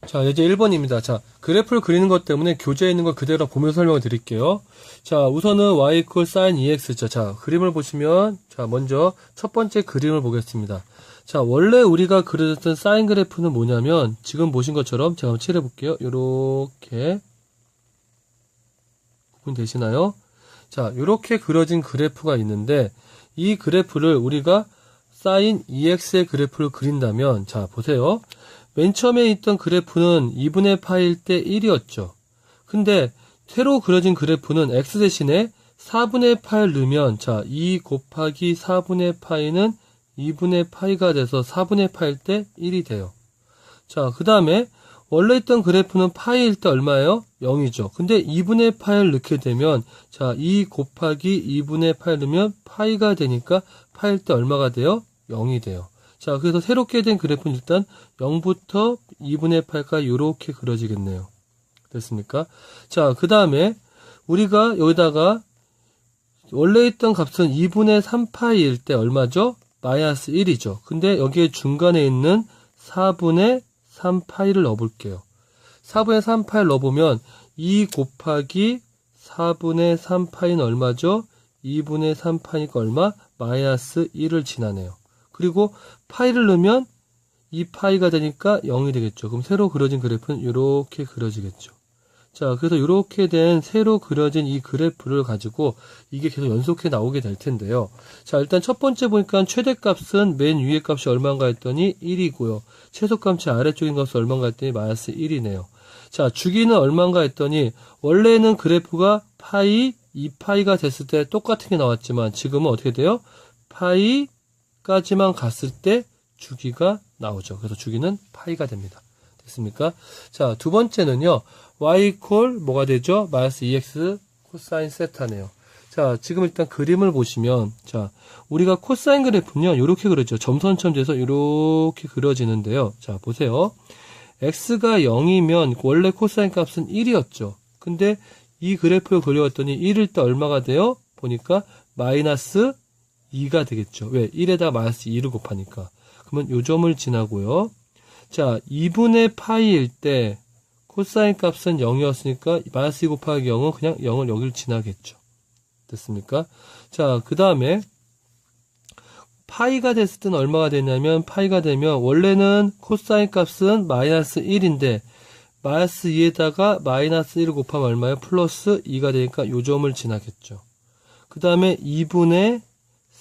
자, 이제 1번입니다. 자, 그래프를 그리는 것 때문에 교재에 있는 걸 그대로 보면서 설명을 드릴게요. 자, 우선은 y equal sin ex죠. 자, 그림을 보시면, 자, 먼저 첫 번째 그림을 보겠습니다. 자, 원래 우리가 그려졌던 사인 그래프는 뭐냐면, 지금 보신 것처럼 제가 한번 칠해 볼게요. 요렇게. 구분되시나요? 자, 요렇게 그려진 그래프가 있는데, 이 그래프를 우리가 sin ex의 그래프를 그린다면, 자, 보세요. 맨 처음에 있던 그래프는 2분의 파일 때 1이었죠. 근데 새로 그려진 그래프는 x 대신에 4분의 파를 넣으면, 자, 2 곱하기 4분의 파이는 2분의 파이가 돼서 4분의 파일 때 1이 돼요. 자, 그 다음에 원래 있던 그래프는 파이일 때 얼마예요? 0이죠. 근데 2분의 파이를 넣게 되면, 자, 2 곱하기 2분의 파이를 넣으면 파이가 되니까 파이일 때 얼마가 돼요? 0이 돼요. 자, 그래서 새롭게 된 그래프는 일단 0부터 2분의 8까지 이렇게 그려지겠네요. 됐습니까? 자, 그 다음에 우리가 여기다가 원래 있던 값은 2분의 3파이일 때 얼마죠? 마이너스 1이죠. 근데 여기에 중간에 있는 4분의 3파이를 넣어볼게요. 4분의 3파이를 넣어보면 2 곱하기 4분의 3파이는 얼마죠? 2분의 3파이니까 얼마? 마이너스 1을 지나네요. 그리고 파이를 넣으면 2파이가 되니까 0이 되겠죠. 그럼 새로 그려진 그래프는 이렇게 그려지겠죠. 자, 그래서 이렇게 된 새로 그려진 이 그래프를 가지고 이게 계속 연속해 나오게 될 텐데요. 자, 일단 첫 번째 보니까 최대값은 맨 위의 값이 얼마인가 했더니 1이고요. 최소값이 아래쪽인 값은 얼마인가 했더니 마이너스 1이네요. 자, 주기는 얼마인가 했더니 원래는 그래프가 파이, 2파이가 됐을 때 똑같은 게 나왔지만 지금은 어떻게 돼요? 파이 까지만 갔을 때 주기가 나오죠. 그래서 주기는 파이가 됩니다. 됐습니까? 자, 두 번째는요. y equal 뭐가 되죠? 마이너스 2x 코사인 세타네요. 자, 지금 일단 그림을 보시면, 자, 우리가 코사인 그래프는요. 이렇게 그려져. 점선처럼 돼서 이렇게 그려지는데요. 자, 보세요. x가 0이면 원래 코사인 값은 1이었죠. 근데 이 그래프를 그려왔더니 1일 때 얼마가 돼요? 보니까 마이너스 2가 되겠죠. 왜? 1에다 마이너스 2를 곱하니까. 그러면 요 점을 지나고요. 자, 2분의 파이일 때 코사인 값은 0이었으니까 마이너스 2 곱하기 0은 그냥 0을 여기를 지나겠죠. 됐습니까? 자, 그 다음에 파이가 됐을 때는 얼마가 되냐면 파이가 되면 원래는 코사인 값은 마이너스 1인데 마이너스 2에다가 마이너스 1을 곱하면 얼마예요? 플러스 2가 되니까 요 점을 지나겠죠. 그 다음에 2분의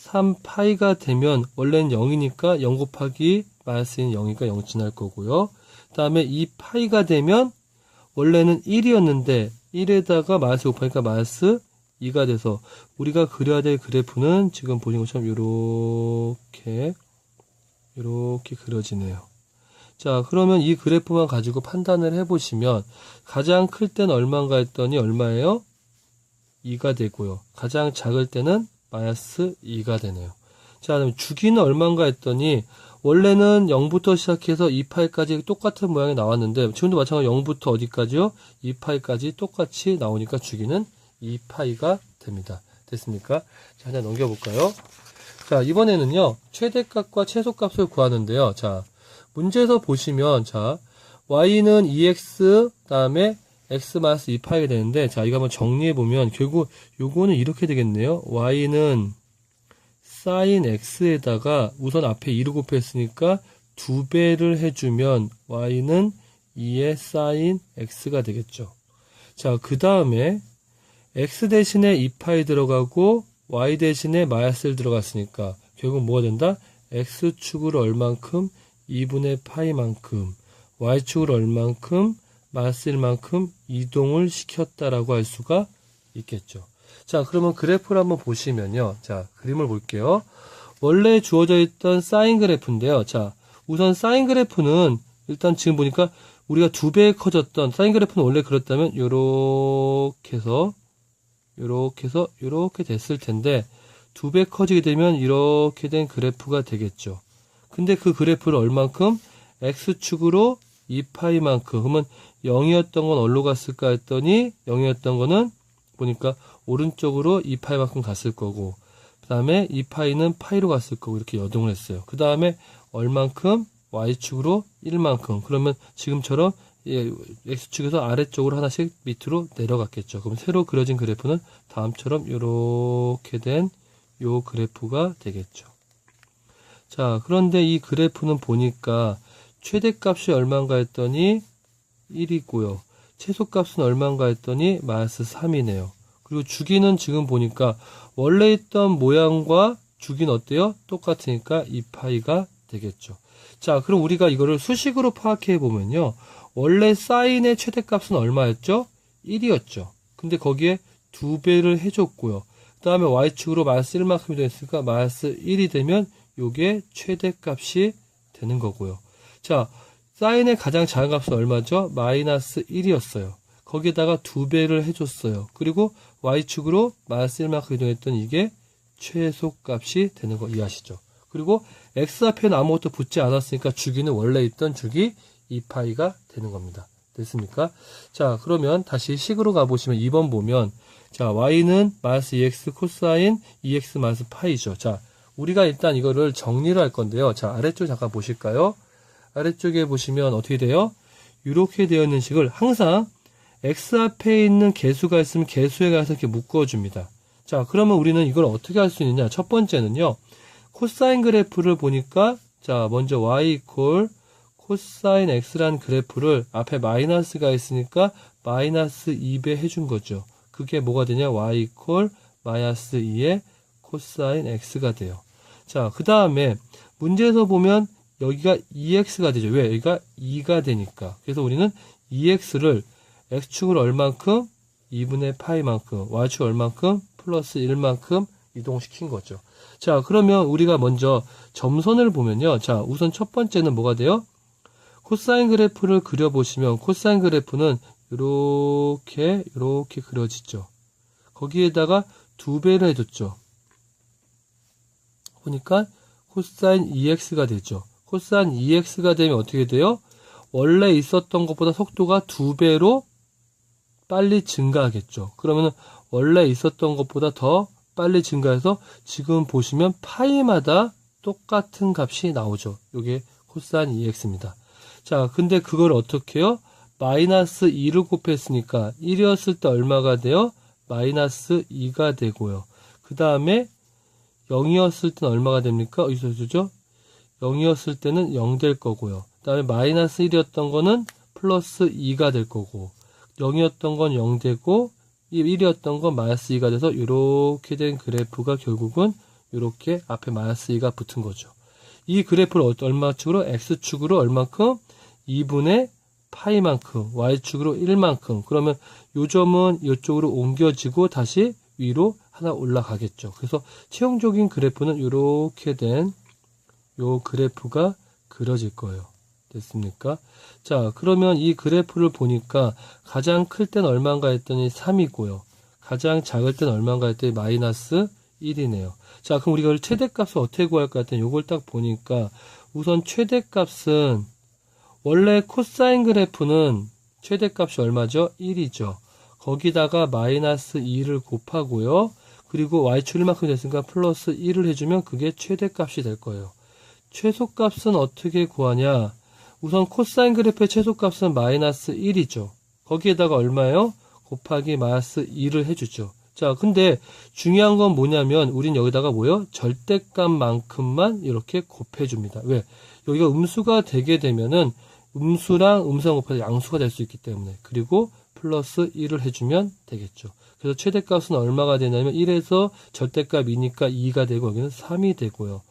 3파이가 되면 원래는 0이니까 0 곱하기 마이너스는 0이니까 0 지날 거고요. 그 다음에 2파이가 되면 원래는 1이었는데 1에다가 마이너스 곱하니까 마이너스 2가 돼서 우리가 그려야 될 그래프는 지금 보신 것처럼 이렇게 그려지네요. 자, 그러면 이 그래프만 가지고 판단을 해보시면 가장 클 때는 얼마인가 했더니 얼마예요? 2가 되고요. 가장 작을 때는 마이너스 2가 되네요. 자, 그럼 주기는 얼마인가 했더니 원래는 0부터 시작해서 2파이까지 똑같은 모양이 나왔는데 지금도 마찬가지로 0부터 어디까지요? 2파이까지 똑같이 나오니까 주기는 2파이가 됩니다. 됐습니까? 자, 하나 넘겨볼까요? 자, 이번에는요. 최대값과 최소값을 구하는데요. 자, 문제에서 보시면 자, y는 2x 다음에 x-2파이가 되는데, 자, 이거 한번 정리해보면, 결국, 요거는 이렇게 되겠네요. y는 sin x에다가, 우선 앞에 2를 곱했으니까, 2배를 해주면, y는 2의 sin x가 되겠죠. 자, 그 다음에, x 대신에 2파이 들어가고, y 대신에 마이너스를 들어갔으니까, 결국 뭐가 된다? x축으로 얼만큼? 2분의 파이만큼, y축으로 얼만큼? 마이너스 1만큼 이동을 시켰다라고 할 수가 있겠죠. 자, 그러면 그래프를 한번 보시면요. 자, 그림을 볼게요. 원래 주어져 있던 사인 그래프인데요. 자, 우선 사인 그래프는 일단 지금 보니까 우리가 2배 커졌던 사인 그래프는 원래 그렇다면 요렇게 해서 요렇게 됐을 텐데 2배 커지게 되면 이렇게 된 그래프가 되겠죠. 근데 그 그래프를 얼만큼? x축으로 2파이만큼. 그러면 0이었던 건 어디로 갔을까 했더니 0이었던 거는 보니까 오른쪽으로 2파이만큼 갔을 거고 그 다음에 2파이는 파이로 갔을 거고 이렇게 여동을 했어요. 그 다음에 얼만큼? y축으로 1만큼. 그러면 지금처럼 예, X축에서 아래쪽으로 하나씩 밑으로 내려갔겠죠. 그럼 새로 그려진 그래프는 다음처럼 이렇게 된 요 그래프가 되겠죠. 자, 그런데 이 그래프는 보니까 최대값이 얼마인가 했더니 1이고요. 최소값은 얼마인가 했더니 마이너스 3이네요. 그리고 주기는 지금 보니까 원래 있던 모양과 주기는 어때요? 똑같으니까 2파이가 되겠죠. 자, 그럼 우리가 이거를 수식으로 파악해 보면요. 원래 사인의 최대값은 얼마였죠? 1이었죠. 근데 거기에 2배를 해줬고요. 그 다음에 y축으로 마이너스 1만큼이 됐으니까 마이너스 1이 되면 요게 최대값이 되는 거고요. 자, 사인의 가장 작은 값은 얼마죠? 마이너스 1이었어요. 거기에다가 2배를 해줬어요. 그리고 y축으로 마이너스 1만큼 이동했던 이게 최소값이 되는 거 이해하시죠? 그리고 x 앞에는 아무것도 붙지 않았으니까 주기는 원래 있던 주기 2파이가 되는 겁니다. 됐습니까? 자, 그러면 다시 식으로 가보시면 2번 보면 자, y는 마이너스 2x 코사인 2x 마이너스 파이죠. 자, 우리가 일단 이거를 정리를 할 건데요. 자, 아래쪽 잠깐 보실까요? 아래쪽에 보시면 어떻게 돼요? 이렇게 되어 있는 식을 항상 x 앞에 있는 개수가 있으면 개수에 가서 이렇게 묶어줍니다. 자, 그러면 우리는 이걸 어떻게 할 수 있느냐? 첫 번째는요. 코사인 그래프를 보니까 자, 먼저 y 이퀄 코사인 x라는 그래프를 앞에 마이너스가 있으니까 마이너스 2배 해준 거죠. 그게 뭐가 되냐? y 이퀄 마이너스 2의 코사인 x가 돼요. 자, 그 다음에 문제에서 보면 여기가 2x가 되죠. 왜? 여기가 2가 되니까. 그래서 우리는 2x를 x축을 얼만큼? 2분의 파이만큼, y축 얼만큼? 플러스 1만큼 이동시킨 거죠. 자, 그러면 우리가 먼저 점선을 보면요. 자, 우선 첫 번째는 뭐가 돼요? 코사인 그래프를 그려보시면 코사인 그래프는 이렇게 그려지죠. 거기에다가 2배를 해줬죠. 보니까 코사인 2x가 되죠. 코사인 2x가 되면 어떻게 돼요? 원래 있었던 것보다 속도가 2배로 빨리 증가하겠죠. 그러면 원래 있었던 것보다 더 빨리 증가해서 지금 보시면 파이마다 똑같은 값이 나오죠. 이게 코사인 2x입니다. 자, 근데 그걸 어떻게 해요? 마이너스 2를 곱했으니까 1이었을 때 얼마가 돼요? 마이너스 2가 되고요. 그 다음에 0이었을 때는 얼마가 됩니까? 어디서 주죠? 0이었을 때는 0 될 거고요. 그 다음에 마이너스 1이었던 거는 플러스 2가 될 거고 0이었던 건 0 되고 1이었던 건 마이너스 2가 돼서 이렇게 된 그래프가 결국은 이렇게 앞에 마이너스 2가 붙은 거죠. 이 그래프를 얼마축으로? x축으로 얼만큼? 2분의 파이만큼, y축으로 1만큼. 그러면 요 점은 이쪽으로 옮겨지고 다시 위로 하나 올라가겠죠. 그래서 최종적인 그래프는 이렇게 된 요 그래프가 그려질 거예요. 됐습니까? 자, 그러면 이 그래프를 보니까 가장 클 땐 얼마인가 했더니 3이고요. 가장 작을 땐 얼마인가 했더니 마이너스 1이네요. 자, 그럼 우리가 최대값을 어떻게 구할까 했더니 요걸 딱 보니까 우선 최대값은 원래 코사인 그래프는 최대값이 얼마죠? 1이죠. 거기다가 마이너스 2를 곱하고요. 그리고 y축 1만큼 됐으니까 플러스 1을 해주면 그게 최대값이 될 거예요. 최소값은 어떻게 구하냐? 우선 코사인 그래프의 최소값은 마이너스 1이죠. 거기에다가 얼마예요? 곱하기 마이너스 2를 해주죠. 자, 근데 중요한 건 뭐냐면 우린 여기다가 뭐요? 절대값만큼만 이렇게 곱해줍니다. 왜? 여기가 음수가 되게 되면은 음수랑 음수랑 곱해서 양수가 될 수 있기 때문에. 그리고 플러스 1을 해주면 되겠죠. 그래서 최대값은 얼마가 되냐면 1에서 절대값 2니까 2가 되고 여기는 3이 되고요.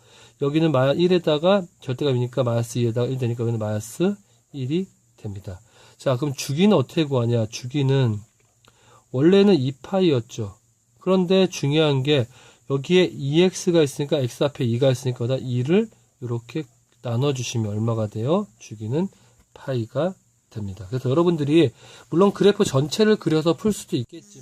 여기는 1에다가 절대값이니까 마이너스 2에다가 1 되니까 여기는 마이너스 1이 됩니다. 자, 그럼 주기는 어떻게 구하냐? 주기는 원래는 2파이였죠. 그런데 중요한 게 여기에 2x가 있으니까 x 앞에 2가 있으니까 2를 이렇게 나눠주시면 얼마가 돼요? 주기는 파이가 됩니다. 그래서 여러분들이 물론 그래프 전체를 그려서 풀 수도 있겠지만